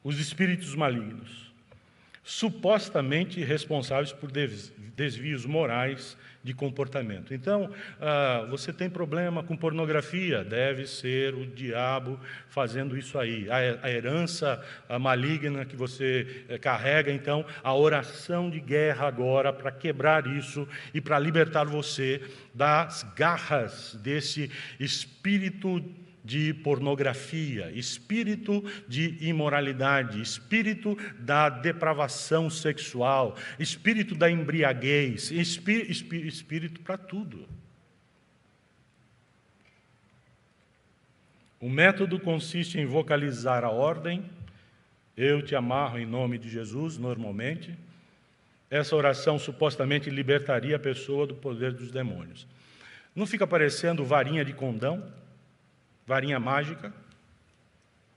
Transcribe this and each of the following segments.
os espíritos malignos, supostamente responsáveis por desvios morais de comportamento. Então, você tem problema com pornografia, deve ser o diabo fazendo isso aí. A herança maligna que você carrega, então, a oração de guerra agora para quebrar isso e para libertar você das garras desse espírito de pornografia, espírito de imoralidade, espírito da depravação sexual, espírito da embriaguez, espírito para tudo. O método consiste em vocalizar a ordem, eu te amarro em nome de Jesus, normalmente. Essa oração supostamente libertaria a pessoa do poder dos demônios. Não fica parecendo varinha de condão? Varinha mágica,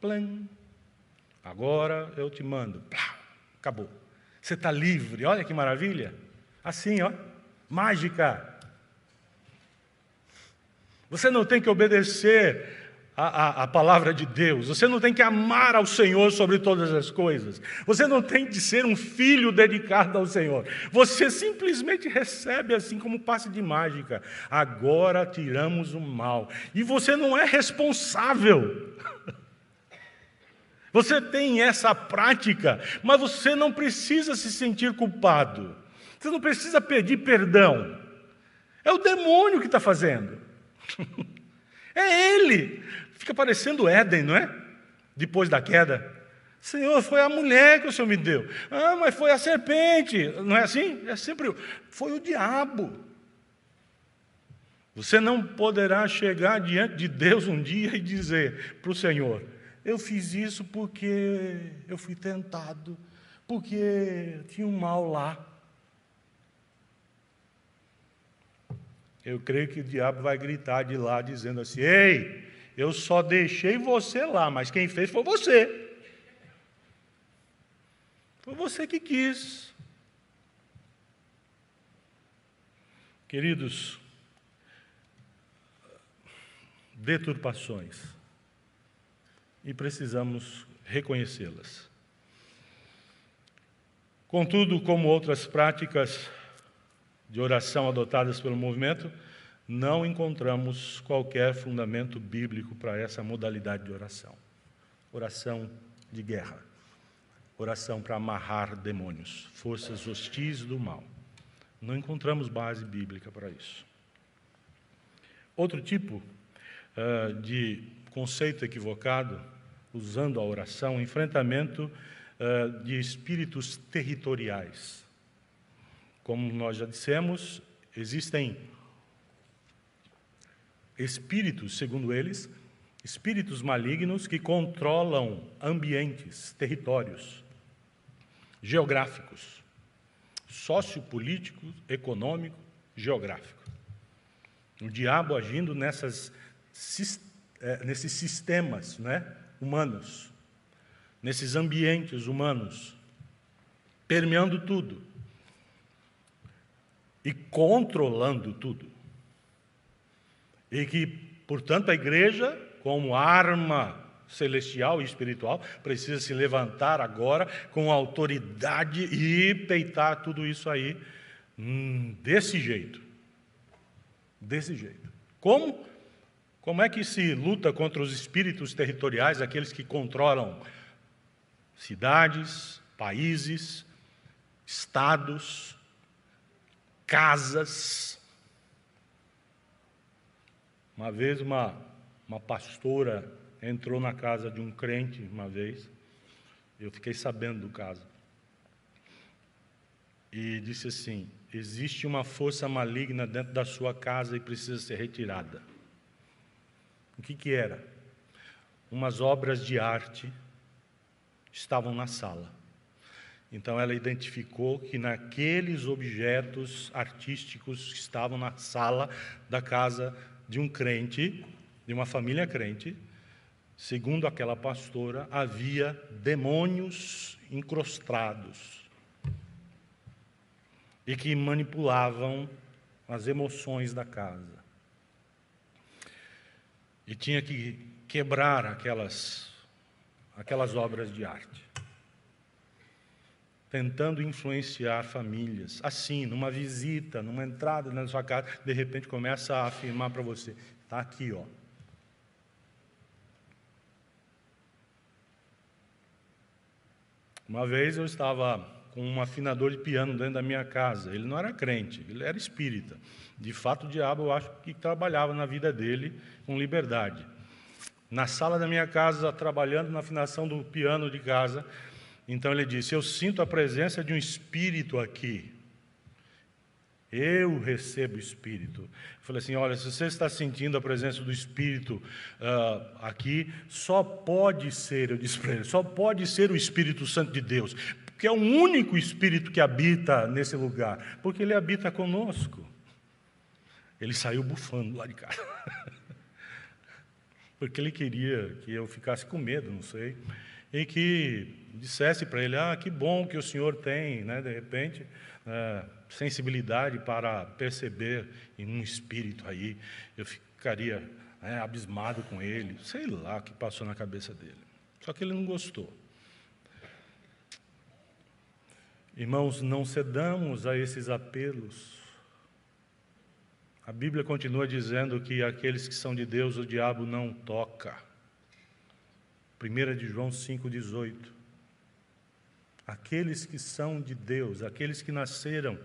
plam, agora eu te mando, plá, acabou. Você está livre, olha que maravilha. Assim, ó, mágica. Você não tem que obedecer a palavra de Deus, você não tem que amar ao Senhor sobre todas as coisas, você não tem de ser um filho dedicado ao Senhor, você simplesmente recebe assim como passe de mágica, agora tiramos o mal, e você não é responsável, você tem essa prática, mas você não precisa se sentir culpado, você não precisa pedir perdão, é o demônio que está fazendo, é ele. Fica parecendo Éden, não é? Depois da queda. Senhor, foi a mulher que o Senhor me deu. Ah, mas foi a serpente. Não é assim? É sempre, foi o diabo. Você não poderá chegar diante de Deus um dia e dizer para o Senhor, eu fiz isso porque eu fui tentado, porque tinha um mal lá. Eu creio que o diabo vai gritar de lá, dizendo assim, ei, eu só deixei você lá, mas quem fez foi você. Foi você que quis. Queridos, deturpações, e precisamos reconhecê-las. Contudo, como outras práticas de oração adotadas pelo movimento, não encontramos qualquer fundamento bíblico para essa modalidade de oração. Oração de guerra. Oração para amarrar demônios, forças hostis do mal. Não encontramos base bíblica para isso. Outro tipo de conceito equivocado, usando a oração, enfrentamento de espíritos territoriais. Como nós já dissemos, existem espíritos, segundo eles, espíritos malignos que controlam ambientes, territórios, geográficos, sociopolíticos, econômico, geográfico. O diabo agindo nesses sistemas, né, humanos, nesses ambientes humanos, permeando tudo e controlando tudo. E que, portanto, a igreja, como arma celestial e espiritual, precisa se levantar agora com autoridade e peitar tudo isso aí desse jeito. Desse jeito. Como? Como é que se luta contra os espíritos territoriais, aqueles que controlam cidades, países, estados, casas? Uma vez uma pastora entrou na casa de um crente, uma vez, eu fiquei sabendo do caso, e disse assim, existe uma força maligna dentro da sua casa e precisa ser retirada. O que era? Umas obras de arte estavam na sala. Então ela identificou que naqueles objetos artísticos que estavam na sala da casa de um crente, de uma família crente, segundo aquela pastora, havia demônios incrustados e que manipulavam as emoções da casa. E tinha que quebrar aquelas obras de arte. tentando influenciar famílias. Assim, numa visita, numa entrada na sua casa, de repente começa a afirmar para você, está aqui, ó. Uma vez eu estava com um afinador de piano dentro da minha casa. Ele não era crente, ele era espírita. De fato, o diabo, eu acho que trabalhava na vida dele com liberdade. Na sala da minha casa, trabalhando na afinação do piano de casa, então ele disse, eu sinto a presença de um espírito aqui. Eu recebo o espírito. Eu falei assim, olha, se você está sentindo a presença do espírito aqui, só pode ser, eu disse para ele, só pode ser o Espírito Santo de Deus, porque é o único espírito que habita nesse lugar, porque ele habita conosco. Ele saiu bufando lá de casa. Porque ele queria que eu ficasse com medo, não sei, e que dissesse para ele, que bom que o senhor tem, né, de repente, sensibilidade para perceber em um espírito aí. Eu ficaria abismado com ele, sei lá o que passou na cabeça dele. Só que ele não gostou. Irmãos, não cedamos a esses apelos. A Bíblia continua dizendo que aqueles que são de Deus, o diabo não toca. 1 de João 5,18. Aqueles que são de Deus, aqueles que nasceram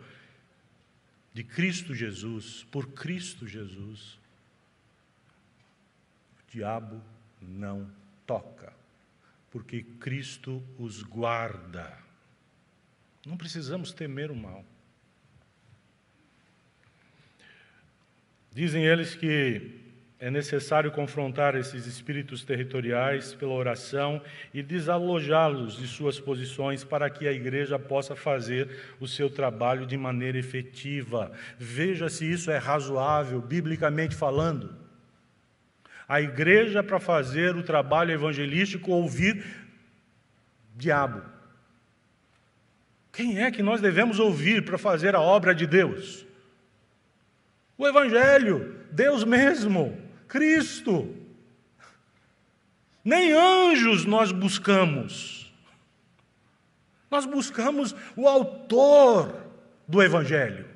de Cristo Jesus, por Cristo Jesus, o diabo não toca, porque Cristo os guarda. Não precisamos temer o mal. Dizem eles que é necessário confrontar esses espíritos territoriais pela oração e desalojá-los de suas posições para que a igreja possa fazer o seu trabalho de maneira efetiva. Veja se isso é razoável, biblicamente falando. A igreja, para fazer o trabalho evangelístico, ouvir diabo. Quem é que nós devemos ouvir para fazer a obra de Deus? O Evangelho, Deus mesmo, Cristo. Nem anjos nós buscamos. Nós buscamos o autor do Evangelho.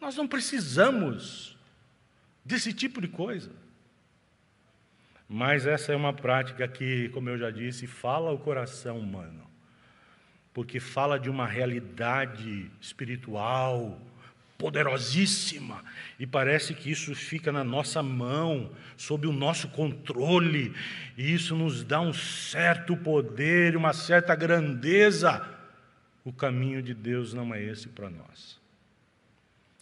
Nós não precisamos desse tipo de coisa. Mas essa é uma prática que, como eu já disse, fala ao coração humano. Porque fala de uma realidade espiritual poderosíssima, e parece que isso fica na nossa mão, sob o nosso controle, e isso nos dá um certo poder, uma certa grandeza. O caminho de Deus não é esse para nós.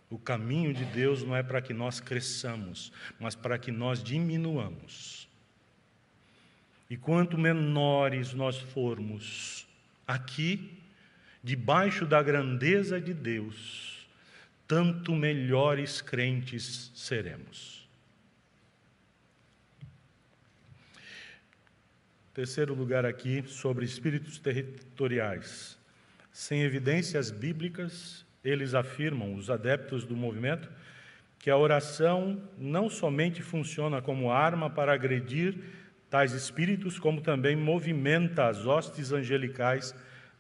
O caminho de Deus não é para que nós cresçamos, mas para que nós diminuamos. E quanto menores nós formos aqui, debaixo da grandeza de Deus, tanto melhores crentes seremos. Terceiro lugar aqui, sobre espíritos territoriais. Sem evidências bíblicas, eles afirmam, os adeptos do movimento, que a oração não somente funciona como arma para agredir tais espíritos, como também movimenta as hostes angelicais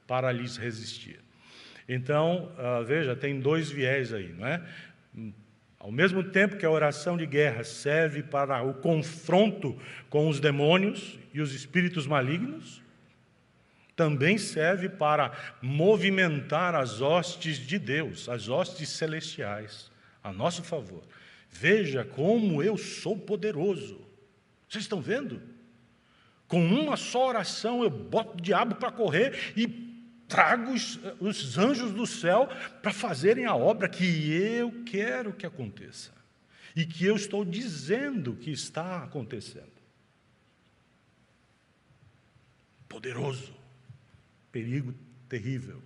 para lhes resistir. Então, veja, tem dois viés aí, não é? Ao mesmo tempo que a oração de guerra serve para o confronto com os demônios e os espíritos malignos, também serve para movimentar as hostes de Deus, as hostes celestiais, a nosso favor. Veja como eu sou poderoso. Vocês estão vendo? Com uma só oração eu boto o diabo para correr e trago os anjos do céu para fazerem a obra que eu quero que aconteça e que eu estou dizendo que está acontecendo. Poderoso, perigo terrível.